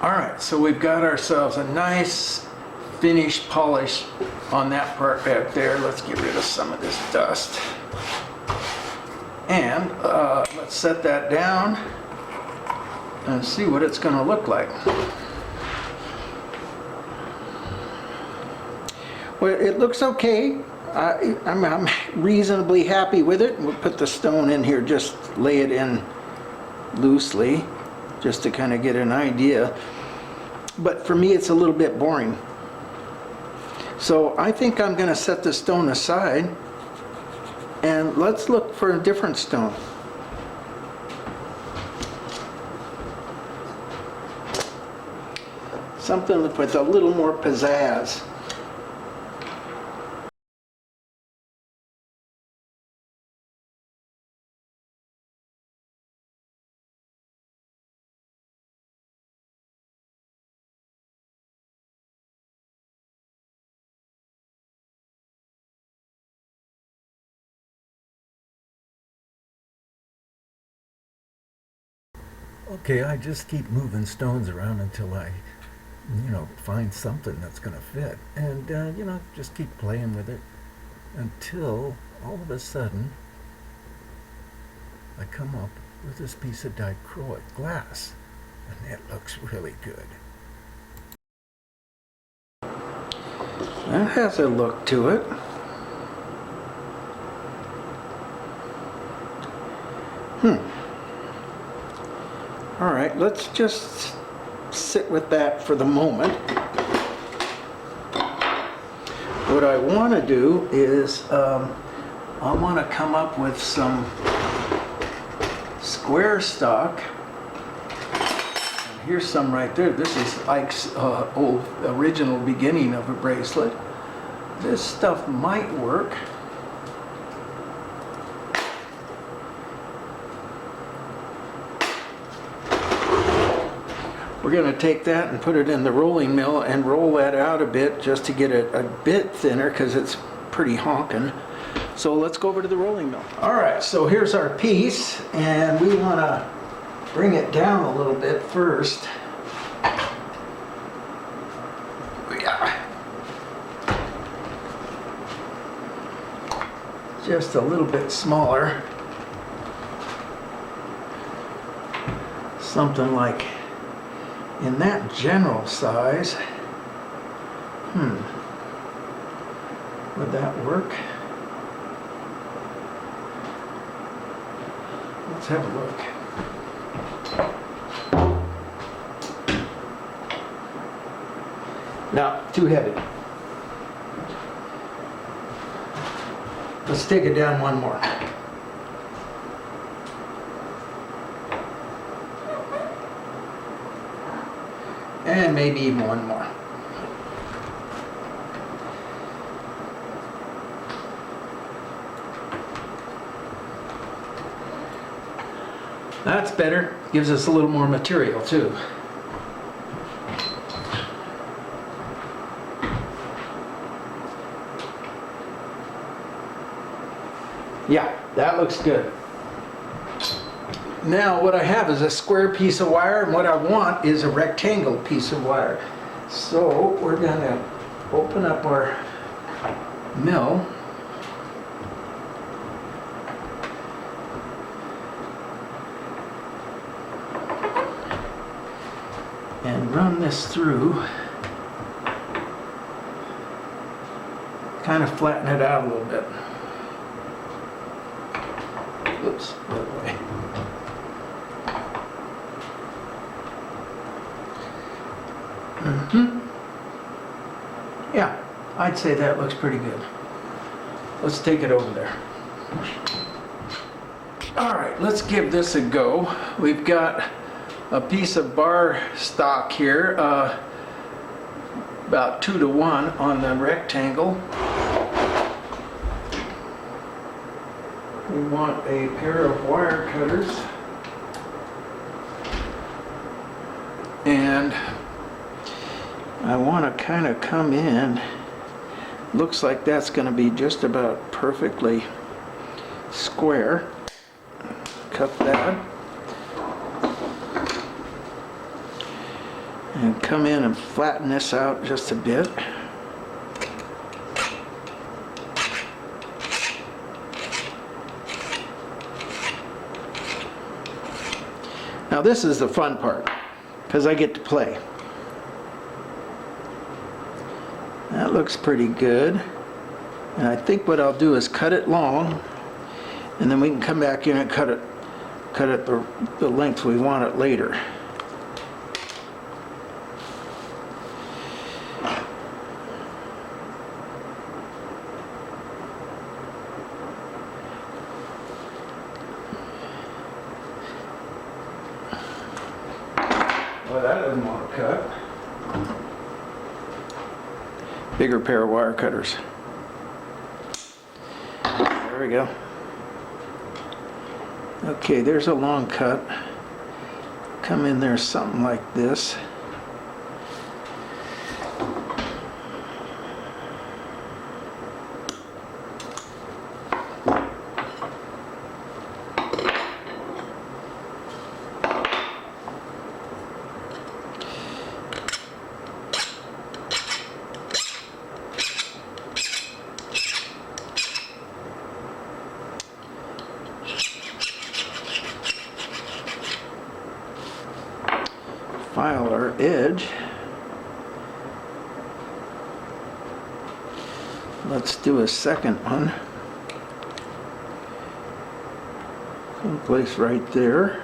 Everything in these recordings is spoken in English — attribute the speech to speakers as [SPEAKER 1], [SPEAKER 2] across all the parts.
[SPEAKER 1] Alright, so we've got ourselves a nice finish polish on that part back there. Let's get rid of some of this dust. And let's set that down and see what it's going to look like. Well, it looks okay. I'm reasonably happy with it. We'll put the stone in here, just lay it in loosely, just to kind of get an idea. But for me, it's a little bit boring. So I think I'm going to set the stone aside and let's look for a different stone. Something with a little more pizzazz.
[SPEAKER 2] Okay, I just keep moving stones around until I, find something that's going to fit. And, just keep playing with it until all of a sudden I come up with this piece of dichroic glass. And it looks really good.
[SPEAKER 1] That has a look to it. All right, let's just sit with that for the moment. What I want to do is I want to come up with some square stock. And here's some right there. This is Ike's old original beginning of a bracelet. This stuff might work. We're going to take that and put it in the rolling mill and roll that out a bit just to get it a bit thinner because it's pretty honking. So let's go over to the rolling mill. Alright, so here's our piece and we want to bring it down a little bit first. Just a little bit smaller. Something like in that general size. Would that work? Let's have a look. No, too heavy. Let's take it down one more. And maybe even one more. That's better. Gives us a little more material too. Yeah, that looks good. Now what I have is a square piece of wire, and what I want is a rectangle piece of wire. So we're going to open up our mill. And run this through. Kind of flatten it out a little bit. Oops, the other way. Yeah, I'd say that looks pretty good. Let's take it over there. Alright, let's give this a go. We've got a piece of bar stock here, about 2 to 1 on the rectangle. We want a pair of wire cutters. And I want to kind of come in. Looks like that's going to be just about perfectly square. Cut that. And come in and flatten this out just a bit. Now this is the fun part, because I get to play. That looks pretty good. And I think what I'll do is cut it long, and then we can come back in and cut it the length we want it later. Well, that doesn't want to cut. Bigger pair of wire cutters. There we go. Okay, there's a long cut. Come in there something like this. File our edge. Let's do a second one. Someplace right there.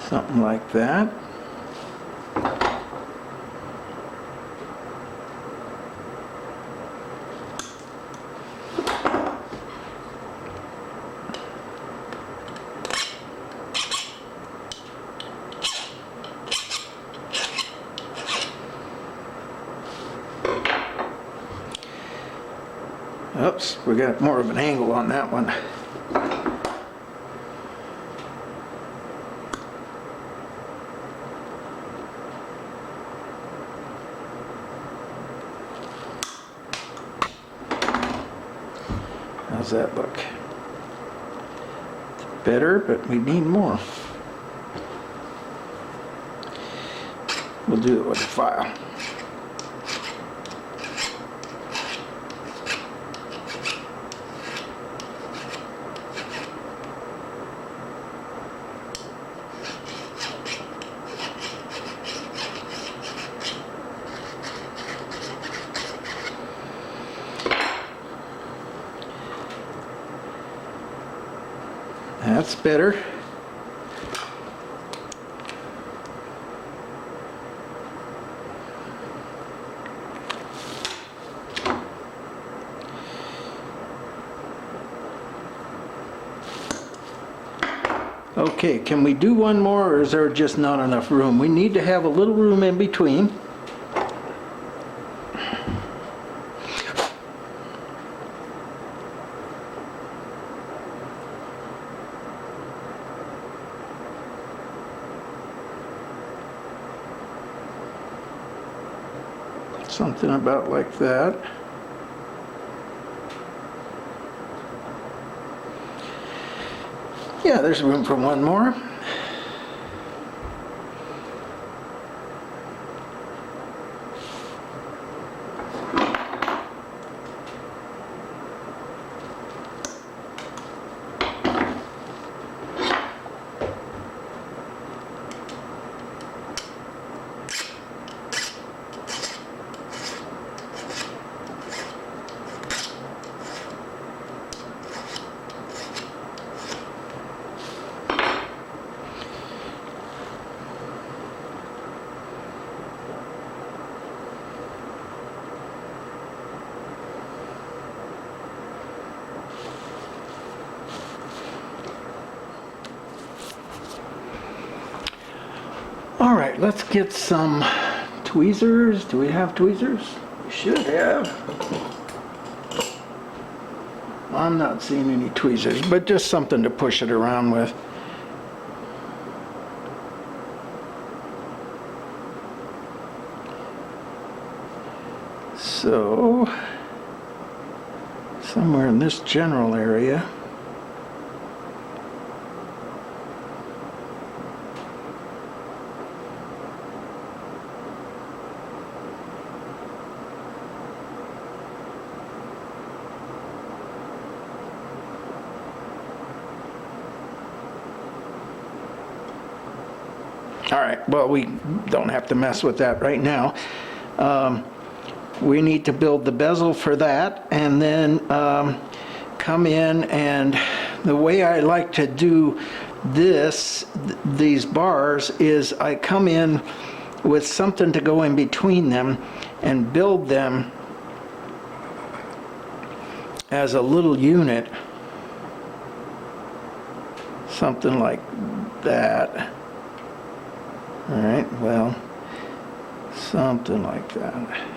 [SPEAKER 1] Something like that. Oops, we got more of an angle on that one. How's that look? It's better, but we need more. We'll do it with a file. That's better. Okay, can we do one more, or is there just not enough room? We need to have a little room in between. Something about like that. Yeah, there's room for one more. All right, let's get some tweezers. Do we have tweezers? We should have. I'm not seeing any tweezers, but just something to push it around with. So, somewhere in this general area. All right, well, we don't have to mess with that right now. We need to build the bezel for that, and then come in, and the way I like to do these bars is I come in with something to go in between them and build them as a little unit, something like that. All right, well, something like that.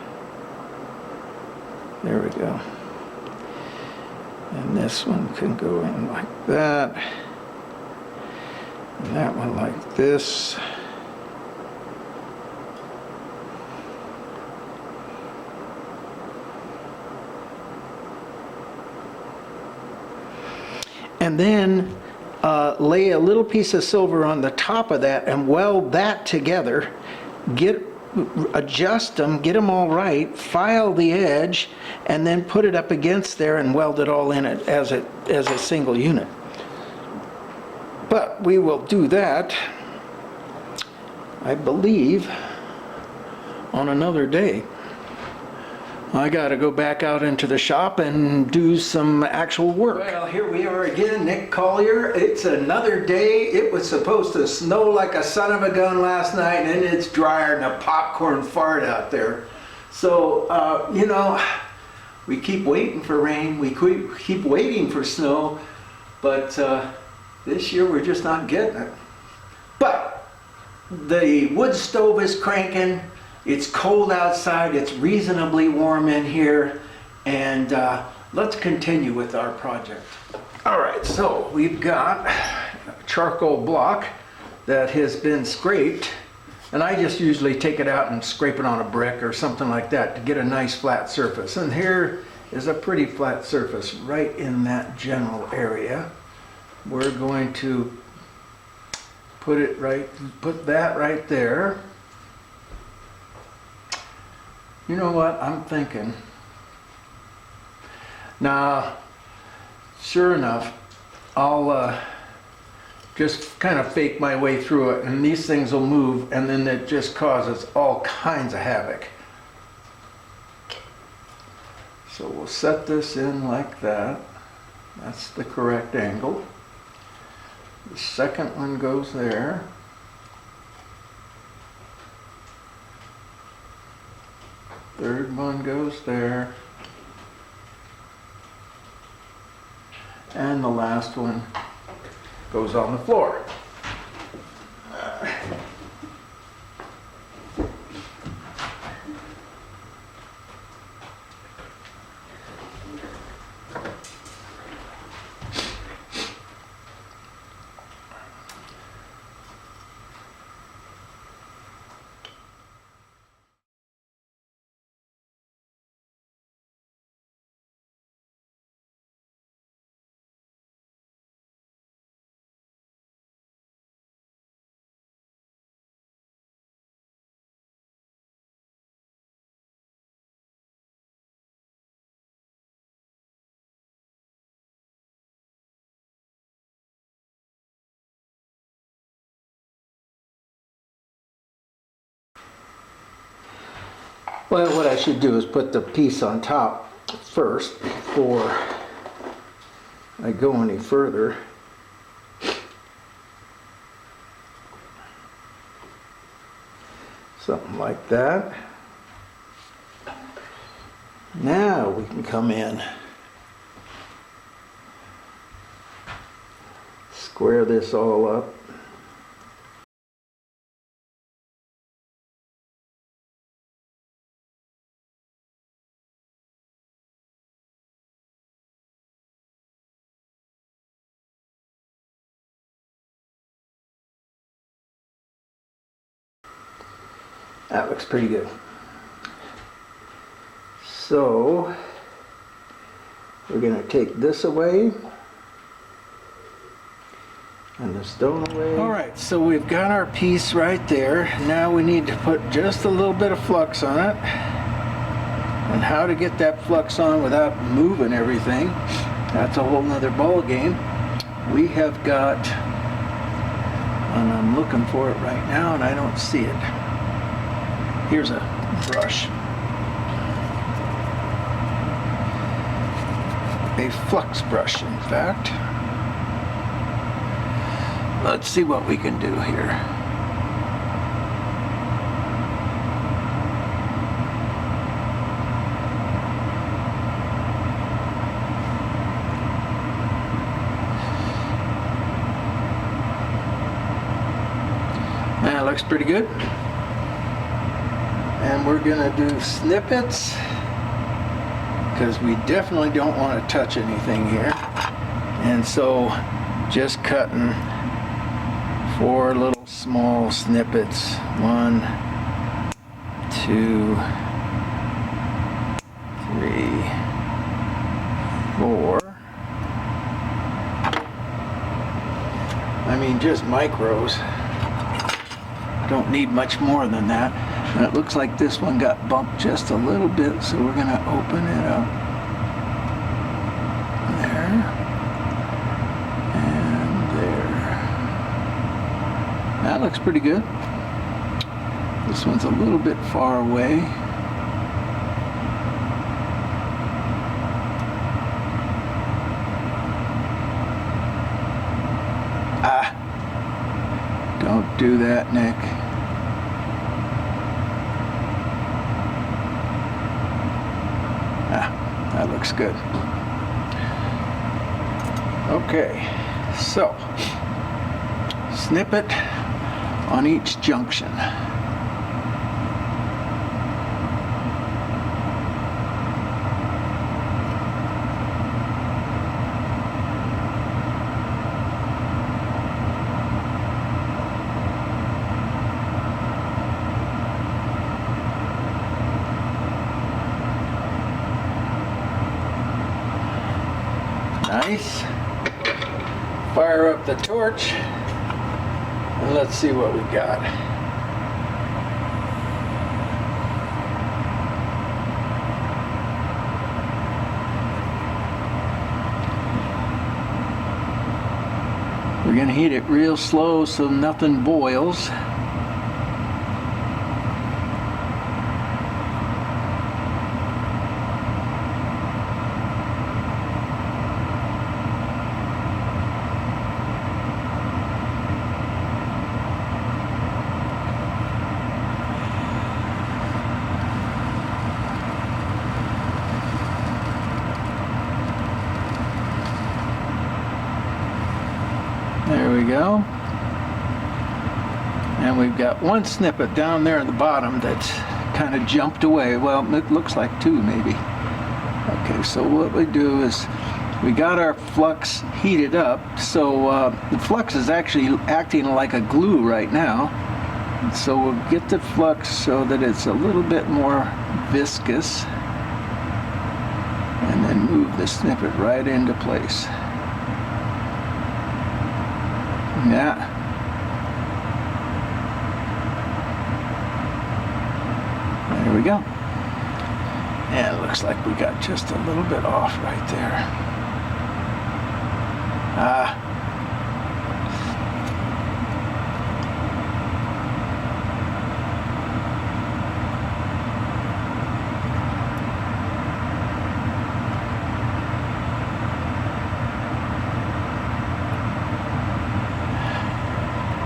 [SPEAKER 1] There we go. And this one can go in like that. And that one like this. And then lay a little piece of silver on the top of that and weld that together, adjust them, get them all right, file the edge, and then put it up against there and weld it all in it as a single unit. But we will do that, I believe, on another day. I gotta go back out into the shop and do some actual work. Well, here we are again, Nick Collier. It's another day. It was supposed to snow like a son of a gun last night, and it's drier than a popcorn fart out there. So, you know, we keep waiting for rain, we keep waiting for snow, but this year we're just not getting it. But the wood stove is cranking. It's cold outside, it's reasonably warm in here, and let's continue with our project. All right, so we've got a charcoal block that has been scraped, and I just usually take it out and scrape it on a brick or something like that to get a nice flat surface. And here is a pretty flat surface right in that general area. We're going to put that right there. You know what I'm thinking? Now, sure enough, I'll just kind of fake my way through it, and these things will move, and then it just causes all kinds of havoc. So we'll set this in like that. That's the correct angle. The second one goes there. Third one goes there. And the last one goes on the floor. Well, what I should do is put the piece on top first before I go any further. Something like that. Now we can come in. Square this all up. That looks pretty good. So we're going to take this away and the stone away. All right, so we've got our piece right there. Now we need to put just a little bit of flux on it. And how to get that flux on without moving everything, that's a whole nother ball game. We have got, and I'm looking for it right now and I don't see it. Here's a brush. A flux brush, in fact. Let's see what we can do here. That looks pretty good. And we're gonna do snippets because we definitely don't want to touch anything here. And so just cutting 4 little small snippets. 1, 2, 3, 4. I mean, just micros. Don't need much more than that. And it looks like this one got bumped just a little bit, so we're gonna open it up. There. And there. That looks pretty good. This one's a little bit far away. Ah! Don't do that, Nick. That looks good. Okay, so snippet on each junction. Nice. Fire up the torch and let's see what we got. We're going to heat it real slow so nothing boils. There we go. And we've got one snippet down there at the bottom that's kind of jumped away. Well, it looks like 2 maybe. Okay, so what we do is we got our flux heated up. So the flux is actually acting like a glue right now. So we'll get the flux so that it's a little bit more viscous. And then move the snippet right into place. Yeah. There we go. And it looks like we got just a little bit off right there.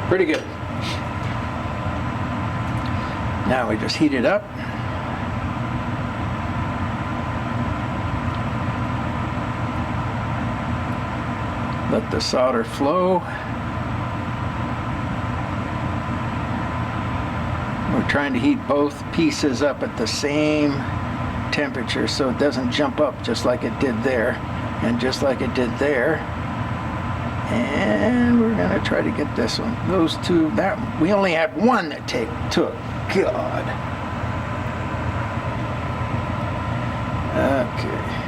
[SPEAKER 1] Pretty good. Now we just heat it up. Let the solder flow. We're trying to heat both pieces up at the same temperature so it doesn't jump up just like it did there and just like it did there. And we're gonna try to get this one. Those two, that we only had one that took. God. Okay.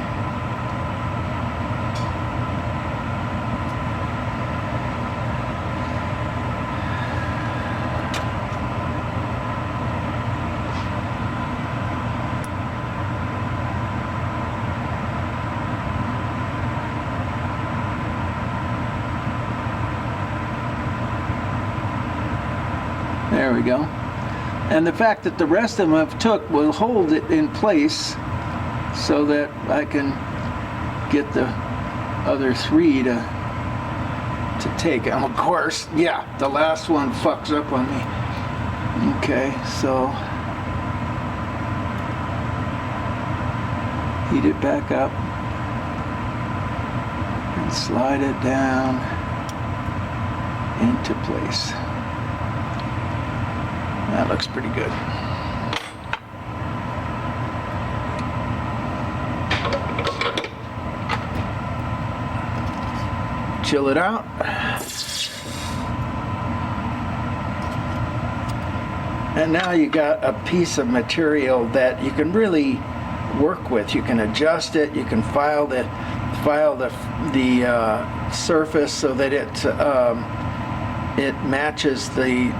[SPEAKER 1] There we go. And the fact that the rest of them I've took will hold it in place so that I can get the other 3 to take. And of course, yeah, the last one fucks up on me. Okay, so heat it back up and slide it down into place. That looks pretty good. Chill it out. And now you got a piece of material that you can really work with. You can adjust it. You can file the surface so that it matches the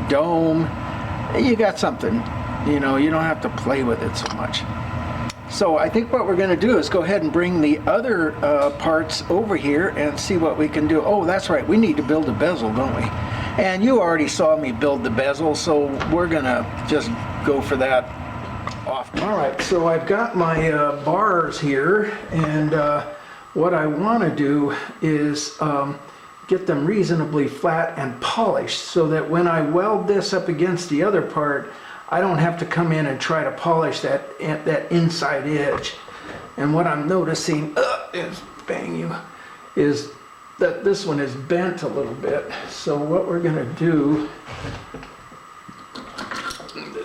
[SPEAKER 1] dome. You got something, you know, you don't have to play with it so much. So I think what we're going to do is go ahead and bring the other parts over here and see what we can do. Oh, that's right, we need to build a bezel, don't we? And you already saw me build the bezel, so we're going to just go for that off. All right, so I've got my bars here, and what I want to do is get them reasonably flat and polished so that when I weld this up against the other part, I don't have to come in and try to polish that inside edge. And what I'm noticing is that this one is bent a little bit. So what we're going to do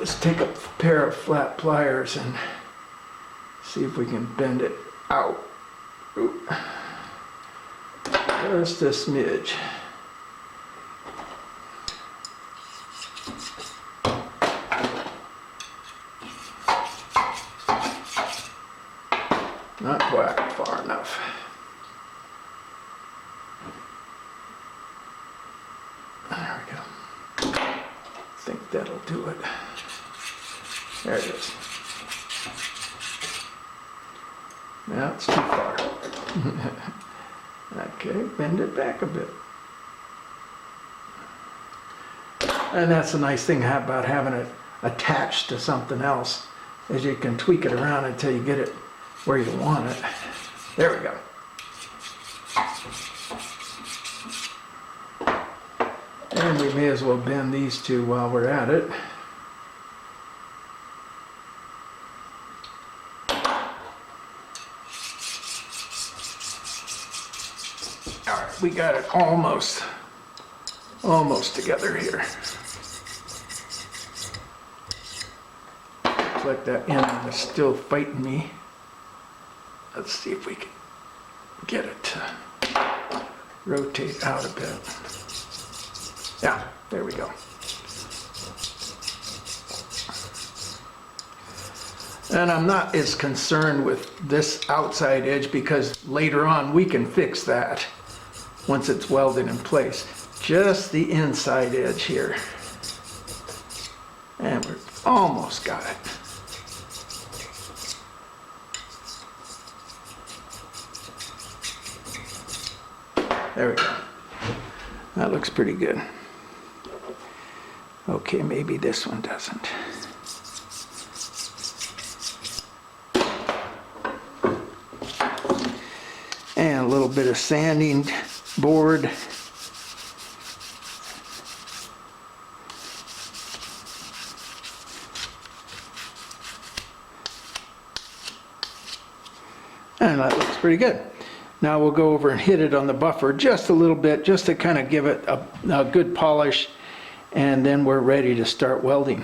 [SPEAKER 1] is take a pair of flat pliers and see if we can bend it out. Ooh. Just a smidge. Not quite far enough. There we go. I think that'll do it. There it is. Now it's too far. Okay, bend it back a bit. And that's the nice thing about having it attached to something else, is you can tweak it around until you get it where you want it. There we go. And we may as well bend these two while we're at it. All right, we got it almost together here. Looks like that end is still fighting me. Let's see if we can get it to rotate out a bit. Yeah, there we go. And I'm not as concerned with this outside edge because later on we can fix that once it's welded in place. Just the inside edge here. And we've almost got it. There we go. That looks pretty good. Okay, maybe this one doesn't. And a little bit of sanding board. And that looks pretty good. Now we'll go over and hit it on the buffer just a little bit, just to kind of give it a good polish, and then we're ready to start welding.